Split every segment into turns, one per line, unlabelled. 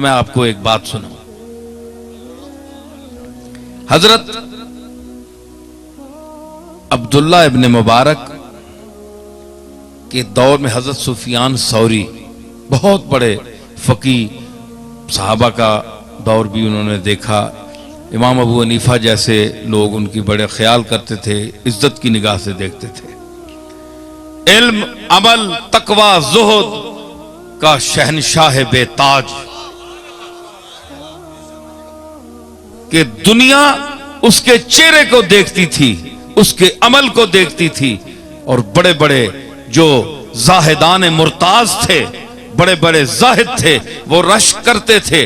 तो मैं आपको एक बात सुनाऊं। हजरत अब्दुल्ला इब्न मुबारक के दौर में हजरत सुफियान सौरी बहुत बड़े फकी, सहाबा का दौर भी उन्होंने देखा। इमाम अबू हनीफा जैसे लोग उनकी बड़े ख्याल करते थे, इज्जत की निगाह से देखते थे। इल्म, अमल, तकवा, जुहद का शहनशाह बेताज कि दुनिया उसके चेहरे को देखती थी, उसके अमल को देखती थी। और बड़े बड़े जो जाहिदान मुर्ताज थे, बड़े बड़े जाहिद थे, वो रश करते थे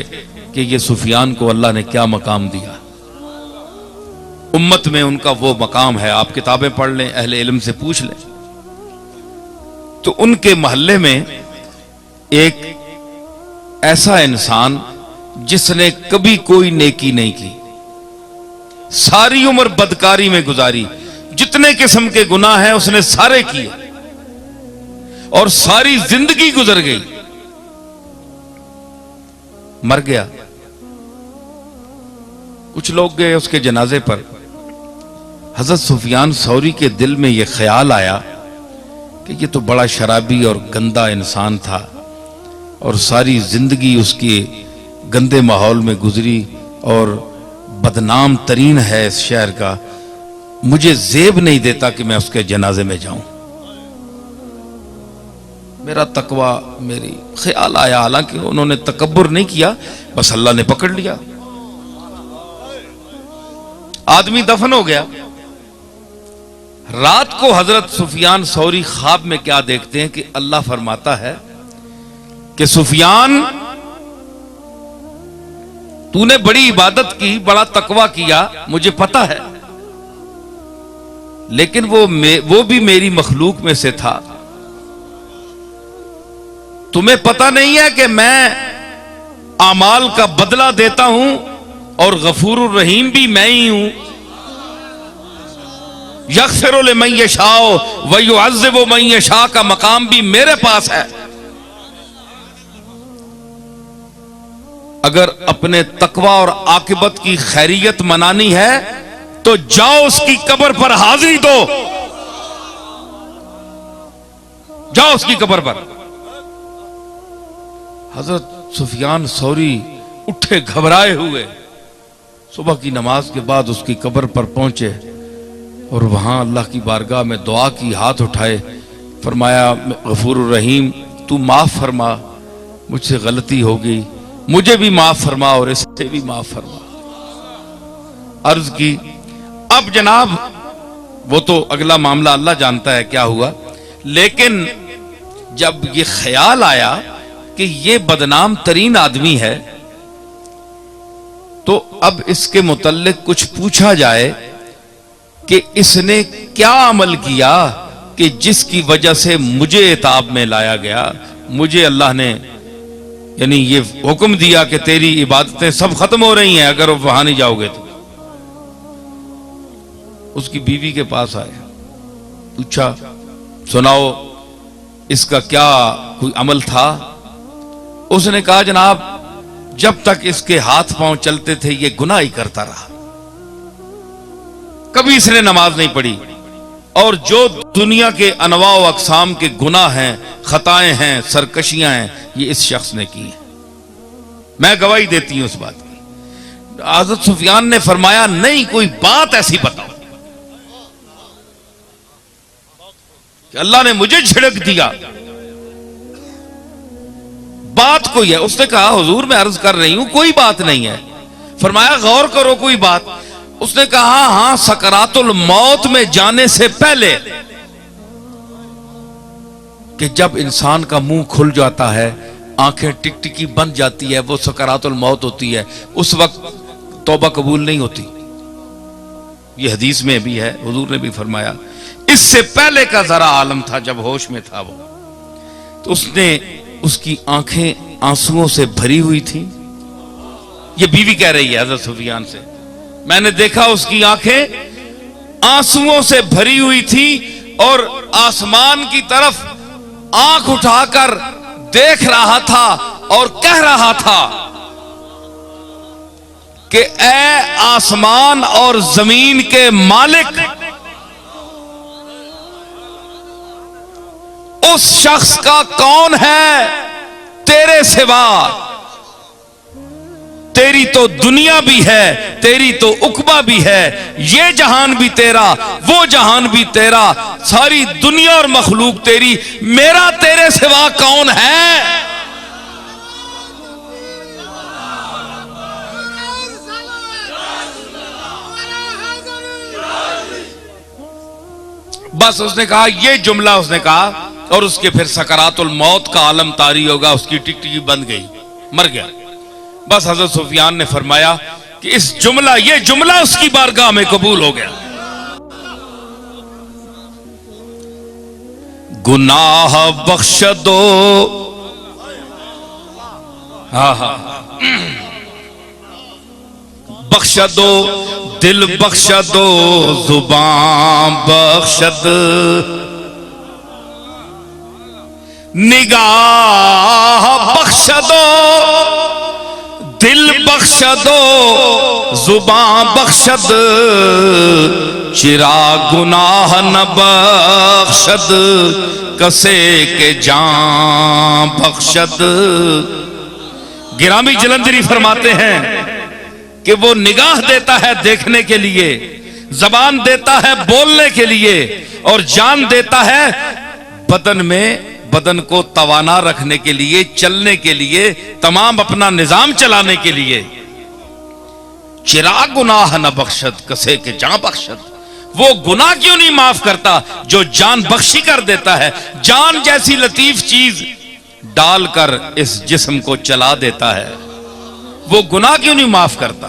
कि ये सुफियान को अल्लाह ने क्या मकाम दिया। उम्मत में उनका वो मकाम है। आप किताबें पढ़ लें, अहले इल्म से पूछ लें। तो उनके मोहल्ले में एक ऐसा इंसान जिसने कभी कोई नेकी नहीं की, सारी उम्र बदकारी में गुजारी, जितने किस्म के गुनाह हैं उसने सारे किए और सारी जिंदगी गुजर गई, मर गया। कुछ लोग गए उसके जनाजे पर। हजरत सुफियान सौरी के दिल में यह ख्याल आया कि ये तो बड़ा शराबी और गंदा इंसान था और सारी जिंदगी उसकी गंदे माहौल में गुजरी और बदनाम तरीन है इस शहर का। मुझे जेब नहीं देता कि मैं उसके जनाजे में जाऊं। मेरा तकवा, मेरी ख्याल आया, हालांकि उन्होंने तकब्बुर नहीं किया, बस अल्लाह ने पकड़ लिया। आदमी दफन हो गया। रात को हजरत सुफियान सौरी ख्वाब में क्या देखते हैं कि अल्लाह फरमाता है कि सुफियान, तूने बड़ी इबादत की, बड़ा तकवा किया, मुझे पता है, लेकिन वो भी मेरी मखलूक में से था। तुम्हें पता नहीं है कि मैं आमाल का बदला देता हूं और गफूरुर रहीम भी मैं ही हूं। यग़फ़िरु लिमन यशाअ व युअज़्ज़िबु मन यशाअ का मकाम भी मेरे पास है। अगर अपने तकवा और आकिबत की खैरियत मनानी है तो जाओ उसकी कब्र पर हाजिरी दो, जाओ उसकी कब्र पर। हजरत सुफियान सौरी उठे घबराए हुए, सुबह की नमाज के बाद उसकी कब्र पर पहुंचे और वहां अल्लाह की बारगाह में दुआ की, हाथ उठाए, फरमाया गफूरुर रहीम, तू माफ फरमा, मुझसे गलती हो गई, मुझे भी माफ फरमा और इससे भी माफ फरमा। अर्ज की। अब जनाब वो तो अगला मामला अल्लाह जानता है क्या हुआ, लेकिन जब ये ख्याल आया कि ये बदनाम तरीन आदमी है तो अब इसके मुतल्लिक कुछ पूछा जाए कि इसने क्या अमल किया कि जिसकी वजह से मुझे इताब में लाया गया, मुझे अल्लाह ने यानी ये हुक्म दिया कि तेरी इबादतें सब खत्म हो रही हैं अगर वहां नहीं जाओगे तो। उसकी बीवी के पास आए, पूछा, सुनाओ इसका क्या कोई अमल था। उसने कहा, जनाब जब तक इसके हाथ पांव चलते थे ये गुनाह ही करता रहा, कभी इसने नमाज नहीं पढ़ी और जो दुनिया के अनवा व अकसाम के गुनाह हैं, खताएं हैं, सरकशियां हैं, ये इस शख्स ने की है। मैं गवाही देती हूं उस बात की। हज़रत सुफियान ने फरमाया, नहीं कोई बात ऐसी बताओ कि अल्लाह ने मुझे झिड़क दिया, बात कोई है। उसने कहा, हुजूर मैं अर्ज कर रही हूं कोई बात नहीं है। फरमाया, गौर करो कोई बात। उसने कहा, हां सकरातुल मौत में जाने से पहले कि जब इंसान का मुंह खुल जाता है, आंखें टिकटिकी बन जाती है, वो सकरातुल मौत होती है, उस वक्त तौबा कबूल नहीं होती। ये हदीस में भी है, हुजूर ने भी फरमाया। इससे पहले का जरा आलम था जब होश में था वो, तो उसकी आंखें आंसुओं से भरी हुई थी। ये बीवी कह रही है हज़रत सुफियान से, मैंने देखा उसकी आंखें आंसुओं से भरी हुई थी और आसमान की तरफ आंख उठाकर देख रहा था और कह रहा था कि ऐ आसमान और जमीन के मालिक, उस शख्स का कौन है तेरे सिवा? तेरी तो दुनिया भी है, तेरी तो उकबा भी है, ये जहान भी तेरा, वो जहान भी तेरा, सारी दुनिया और मखलूक तेरी, मेरा तेरे सिवा कौन है? बस उसने कहा, ये जुमला उसने कहा, और उसके फिर सकरातुल मौत का आलम तारी होगा, उसकी टिकटिकी बंद गई, मर गया। बस हजरत सुफियान ने फरमाया कि ये जुमला उसकी बारगाह में कबूल हो गया। गुनाह बख्श दो, बख्श दो, दिल बख्श दो, जुबान बख्श दो, निगाह बख्श दो, दिल बख्श दो, जुबान बख्श दो, चिराग गुनाह न बख्शद, कसे के जान बख्शद। गिरामी जलंधरी फरमाते हैं कि वो निगाह देता है देखने के लिए, जबान देता है बोलने के लिए, और जान देता है बदन को तवाना रखने के लिए, चलने के लिए, तमाम अपना निजाम चलाने के लिए। चिराग गुनाह न बख्शद, कसे के जान बख्शद। वो गुनाह क्यों नहीं माफ करता जो जान बख्शी कर देता है? जान जैसी लतीफ चीज डालकर इस जिस्म को चला देता है, वो गुनाह क्यों नहीं माफ करता?